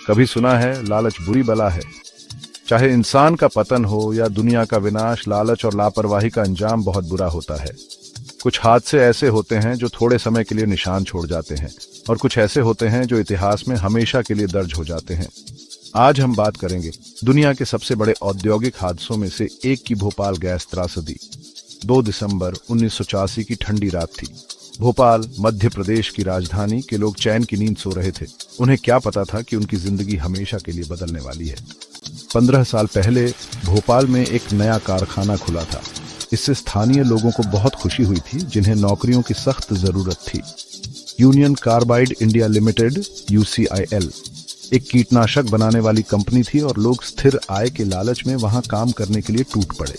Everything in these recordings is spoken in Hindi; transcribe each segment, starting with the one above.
कभी सुना है लालच बुरी बला है। चाहे इंसान का पतन हो या दुनिया का विनाश, लालच और लापरवाही का अंजाम बहुत बुरा होता है। कुछ हादसे ऐसे होते हैं जो थोड़े समय के लिए निशान छोड़ जाते हैं और कुछ ऐसे होते हैं जो इतिहास में हमेशा के लिए दर्ज हो जाते हैं। आज हम बात करेंगे दुनिया के सबसे बड़े औद्योगिक हादसों में से एक की भोपाल गैस त्रासदी। 2 दिसंबर 1984 की ठंडी रात थी। भोपाल मध्य प्रदेश की राजधानी के लोग चैन की नींद सो रहे थे। उन्हें क्या पता था कि उनकी जिंदगी हमेशा के लिए बदलने वाली है। 15 साल पहले भोपाल में एक नया कारखाना खुला था। इससे स्थानीय लोगों को बहुत खुशी हुई थी, जिन्हें नौकरियों की सख्त जरूरत थी। Union carbide India limited UCIL एक कीटनाशक बनाने वाली कंपनी थी और लोग स्थिर आय के लालच में वहां काम करने के लिए टूट पड़े।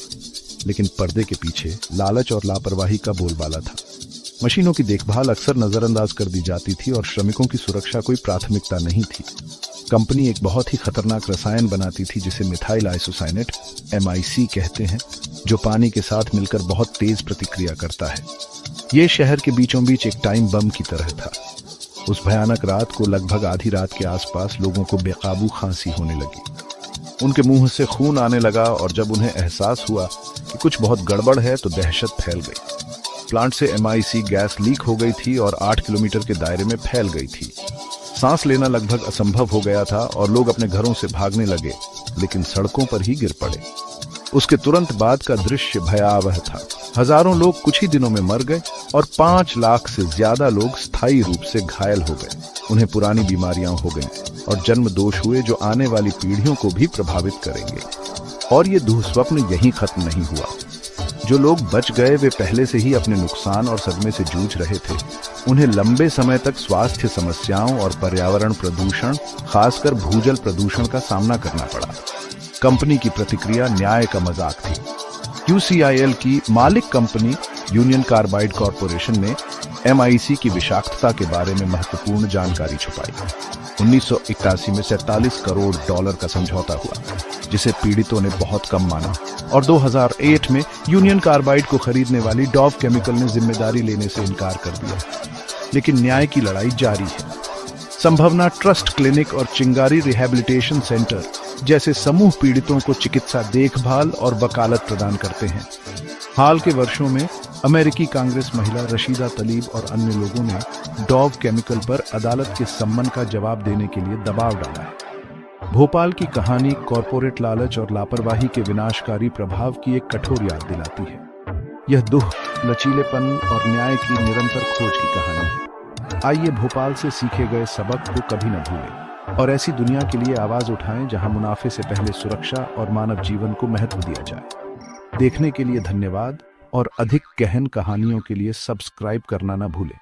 लेकिन पर्दे के पीछे लालच और लापरवाही का बोलबाला था। मशीनों की देखभाल अक्सर नजरअंदाज कर दी जाती थी और श्रमिकों की सुरक्षा कोई प्राथमिकता नहीं थी। कंपनी एक बहुत ही खतरनाक रसायन बनाती थी जिसे मिथाइल आइसोसाइनेट MIC कहते हैं, जो पानी के साथ मिलकर बहुत तेज प्रतिक्रिया करता है। ये शहर के बीचों बीच एक टाइम बम की तरह था। उस भयानक रात को लगभग आधी रात के आसपास लोगों को बेकाबू खांसी होने लगी। उनके मुंह से खून आने लगा और जब उन्हें एहसास हुआ कि कुछ बहुत गड़बड़ है तो दहशत फैल गई। प्लांट से MIC गैस लीक हो गई थी और 8 किलोमीटर के दायरे में फैल गई थी। सांस लेना लगभग असंभव हो गया था और लोग अपने घरों से भागने लगे, लेकिन सड़कों पर ही गिर पड़े। उसके तुरंत बाद का दृश्य भयावह था। हजारों लोग कुछ ही दिनों में मर गए और 5 लाख से ज्यादा लोग स्थायी रूप से घायल हो गए। उन्हें पुरानी बीमारियां हो गईं और जन्म दोष हुए जो आने वाली पीढ़ियों को भी प्रभावित करेंगे। और ये दुःस्वप्न यहीं खत्म नहीं हुआ। जो लोग बच गए वे पहले से ही अपने नुकसान और सदमे से जूझ रहे थे। उन्हें लंबे समय तक स्वास्थ्य समस्याओं और पर्यावरण प्रदूषण, खासकर भूजल प्रदूषण का सामना करना पड़ा। कंपनी की प्रतिक्रिया न्याय का मजाक थी। UCIL की मालिक कंपनी यूनियन कार्बाइड कॉरपोरेशन ने MIC की विषाक्तता के बारे में महत्वपूर्ण जानकारी छुपाई। 1981 में $47 करोड़ का समझौता हुआ, जिसे पीड़ितों ने बहुत कम माना, और 2008 में यूनियन कार्बाइड को खरीदने वाली डॉव केमिकल ने जिम्मेदारी लेने से इनकार कर दिया। लेकिन न्याय की लड़ाई जारी है। संभावना ट्रस्ट क्लिनिक और चिंगारी रिहैबिलिटेशन सेंटर जैसे समूह पीड़ितों को चिकित्सा देखभाल और वकालत प्रदान करते हैं। हाल के वर्षों में अमेरिकी कांग्रेस महिला रशीदा तलीब और अन्य लोगों ने डॉव केमिकल पर अदालत के सम्मन का जवाब देने के लिए दबाव डाला है। भोपाल की कहानी कॉरपोरेट लालच और लापरवाही के विनाशकारी प्रभाव की एक कठोर याद दिलाती है। यह दुख, लचीलेपन और न्याय की निरंतर खोज की कहानी है। आइए भोपाल से सीखे गए सबक को कभी न भूलें और ऐसी दुनिया के लिए आवाज उठाएं जहां मुनाफे से पहले सुरक्षा और मानव जीवन को महत्व दिया जाए। देखने के लिए धन्यवाद और अधिक गहन कहानियों के लिए सब्सक्राइब करना न भूलें।